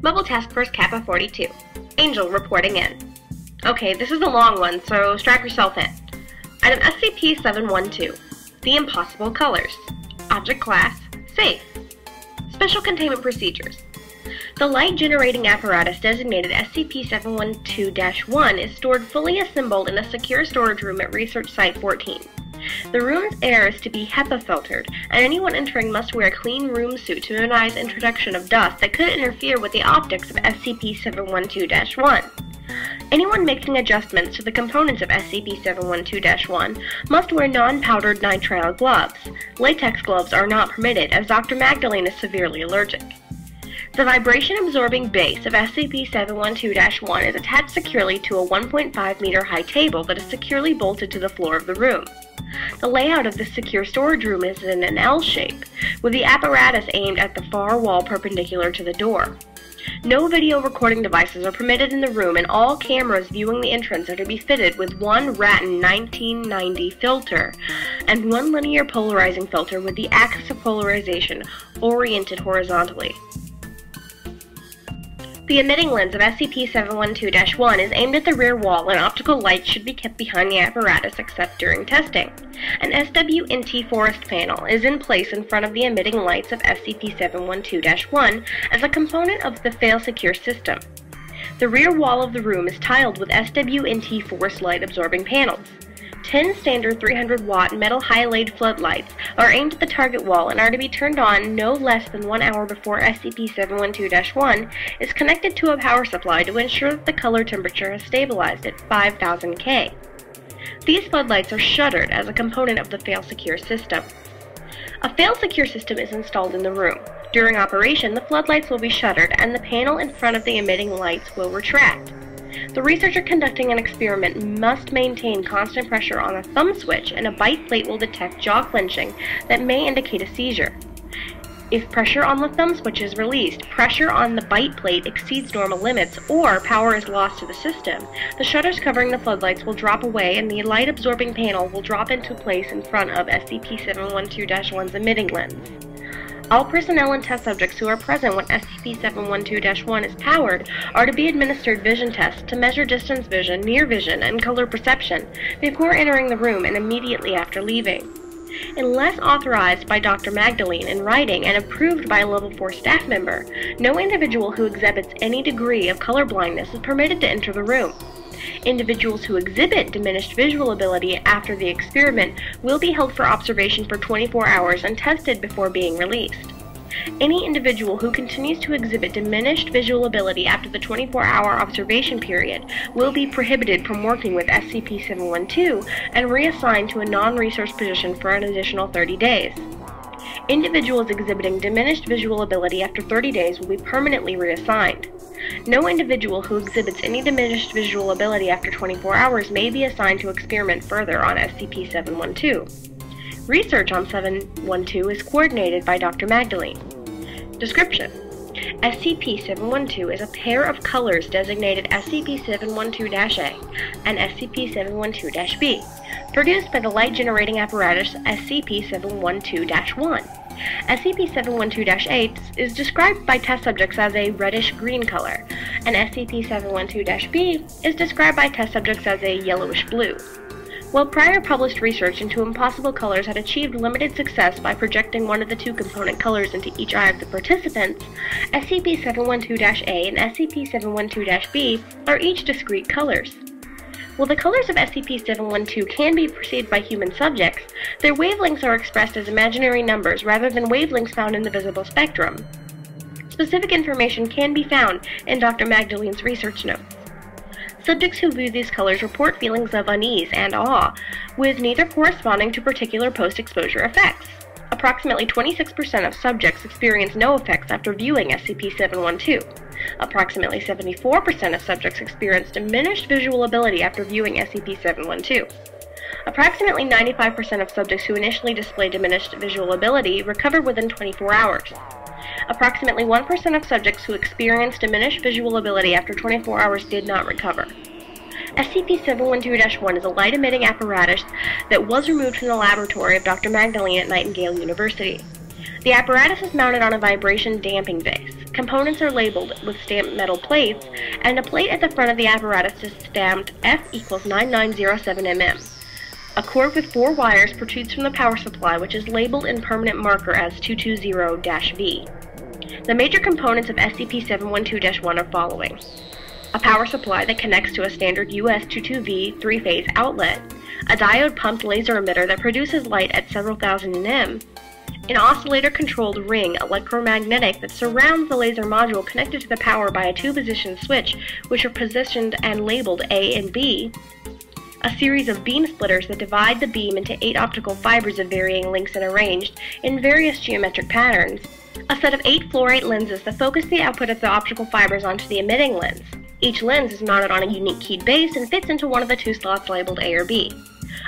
Mobile Task Force Kappa 42. Angel reporting in. Okay, this is a long one, so strap yourself in. Item SCP-712. The Impossible Colors. Object Class: Safe. Special Containment Procedures. The light-generating apparatus designated SCP-712-1 is stored fully assembled in a secure storage room at Research Site 14. The room's air is to be HEPA filtered, and anyone entering must wear a clean room suit to minimize introduction of dust that could interfere with the optics of SCP-712-1. Anyone making adjustments to the components of SCP-712-1 must wear non-powdered nitrile gloves. Latex gloves are not permitted, as Dr. Magdalene is severely allergic. The vibration-absorbing base of SCP-712-1 is attached securely to a 1.5-meter high table that is securely bolted to the floor of the room. The layout of this secure storage room is in an L shape, with the apparatus aimed at the far wall perpendicular to the door. No video recording devices are permitted in the room, and all cameras viewing the entrance are to be fitted with one Rattan 1990 filter and one linear polarizing filter with the axis of polarization oriented horizontally. The emitting lens of SCP-712-1 is aimed at the rear wall, and optical light should be kept behind the apparatus except during testing. An SWNT forest panel is in place in front of the emitting lights of SCP-712-1 as a component of the fail-secure system. The rear wall of the room is tiled with SWNT forest light-absorbing panels. 10 standard 300-watt metal halide floodlights are aimed at the target wall and are to be turned on no less than 1 hour before SCP-712-1 is connected to a power supply to ensure that the color temperature has stabilized at 5000 K. These floodlights are shuttered as a component of the fail-secure system. A fail-secure system is installed in the room. During operation, the floodlights will be shuttered and the panel in front of the emitting lights will retract. The researcher conducting an experiment must maintain constant pressure on a thumb switch, and a bite plate will detect jaw clenching that may indicate a seizure. If pressure on the thumb switch is released, pressure on the bite plate exceeds normal limits, or power is lost to the system, the shutters covering the floodlights will drop away and the light-absorbing panel will drop into place in front of SCP-712-1's emitting lens. All personnel and test subjects who are present when SCP-712-1 is powered are to be administered vision tests to measure distance vision, near vision, and color perception before entering the room and immediately after leaving. Unless authorized by Dr. Magdalene in writing and approved by a Level 4 staff member, no individual who exhibits any degree of color blindness is permitted to enter the room. Individuals who exhibit diminished visual ability after the experiment will be held for observation for 24 hours and tested before being released. Any individual who continues to exhibit diminished visual ability after the 24-hour observation period will be prohibited from working with SCP-712 and reassigned to a non-research position for an additional 30 days. Individuals exhibiting diminished visual ability after 30 days will be permanently reassigned. No individual who exhibits any diminished visual ability after 24 hours may be assigned to experiment further on SCP-712. Research on 712 is coordinated by Dr. Magdalene. Description: SCP-712 is a pair of colors designated SCP-712-A and SCP-712-B, produced by the light-generating apparatus SCP-712-1. SCP-712-A is described by test subjects as a reddish-green color, and SCP-712-B is described by test subjects as a yellowish-blue. While prior published research into impossible colors had achieved limited success by projecting one of the two component colors into each eye of the participants, SCP-712-A and SCP-712-B are each discrete colors. While the colors of SCP-712 can be perceived by human subjects, their wavelengths are expressed as imaginary numbers rather than wavelengths found in the visible spectrum. Specific information can be found in Dr. Magdalene's research notes. Subjects who view these colors report feelings of unease and awe, with neither corresponding to particular post-exposure effects. Approximately 26% of subjects experience no effects after viewing SCP-712. Approximately 74% of subjects experience diminished visual ability after viewing SCP-712. Approximately 95% of subjects who initially display diminished visual ability recover within 24 hours. Approximately 1% of subjects who experienced diminished visual ability after 24 hours did not recover. SCP-712-1 is a light-emitting apparatus that was removed from the laboratory of Dr. Magdalene at Nightingale University. The apparatus is mounted on a vibration damping base, Components are labeled with stamped metal plates, and a plate at the front of the apparatus is stamped F equals 9907 mm. A cord with 4 wires protrudes from the power supply, which is labeled in permanent marker as 220-V. The major components of SCP-712-1 are following: a power supply that connects to a standard US-22V 3-phase outlet, a diode-pumped laser emitter that produces light at several thousand nm, an oscillator-controlled ring electromagnetic that surrounds the laser module connected to the power by a 2-position switch, which are positioned and labeled A and B, a series of beam splitters that divide the beam into 8 optical fibers of varying lengths and arranged in various geometric patterns, a set of 8 fluorite lenses that focus the output of the optical fibers onto the emitting lens. Each lens is mounted on a unique keyed base and fits into one of the 2 slots labeled A or B.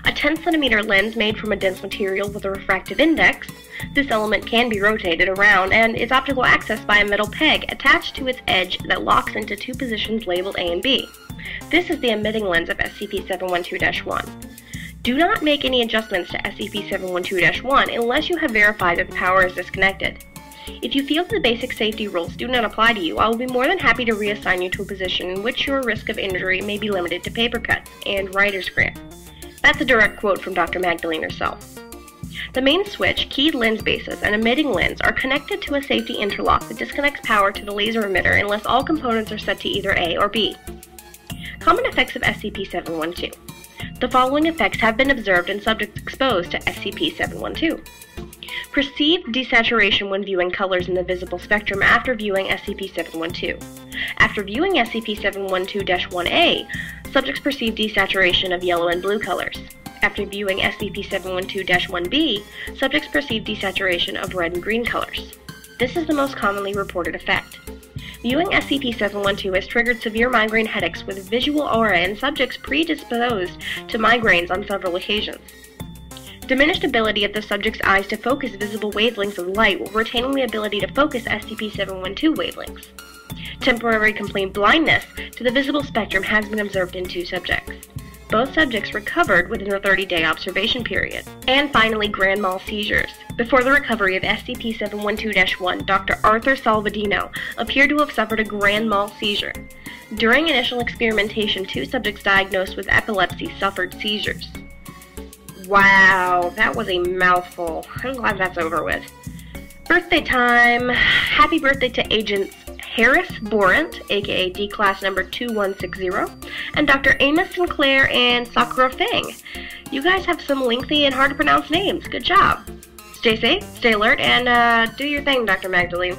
A 10cm lens made from a dense material with a refractive index. This element can be rotated around and is optical accessed by a metal peg attached to its edge that locks into 2 positions labeled A and B. This is the emitting lens of SCP-712-1. Do not make any adjustments to SCP-712-1 unless you have verified that the power is disconnected. If you feel the basic safety rules do not apply to you, I will be more than happy to reassign you to a position in which your risk of injury may be limited to paper cuts and writer's cramp. That's a direct quote from Dr. Magdalene herself. The main switch, keyed lens bases, and emitting lens are connected to a safety interlock that disconnects power to the laser emitter unless all components are set to either A or B. Common effects of SCP-712. The following effects have been observed in subjects exposed to SCP-712. Perceived desaturation when viewing colors in the visible spectrum after viewing SCP-712. After viewing SCP-712-1A, subjects perceive desaturation of yellow and blue colors. After viewing SCP-712-1B, subjects perceive desaturation of red and green colors. This is the most commonly reported effect. Viewing SCP-712 has triggered severe migraine headaches with visual aura in subjects predisposed to migraines on several occasions. Diminished ability of the subject's eyes to focus visible wavelengths of light while retaining the ability to focus SCP-712 wavelengths. Temporary complete blindness to the visible spectrum has been observed in 2 subjects. Both subjects recovered within a 30-day observation period. And finally, Grand Mal Seizures. Before the recovery of SCP-712-1, Dr. Arthur Salvadino appeared to have suffered a Grand Mal seizure. During initial experimentation, 2 subjects diagnosed with epilepsy suffered seizures. Wow, that was a mouthful. I'm glad that's over with. Birthday time. Happy birthday to Agents Harris Borant, aka D-Class number 2160, and Dr. Amos Sinclair and Sakura Feng. You guys have some lengthy and hard to pronounce names. Good job. Stay safe, stay alert, and do your thing, Dr. Magdalene.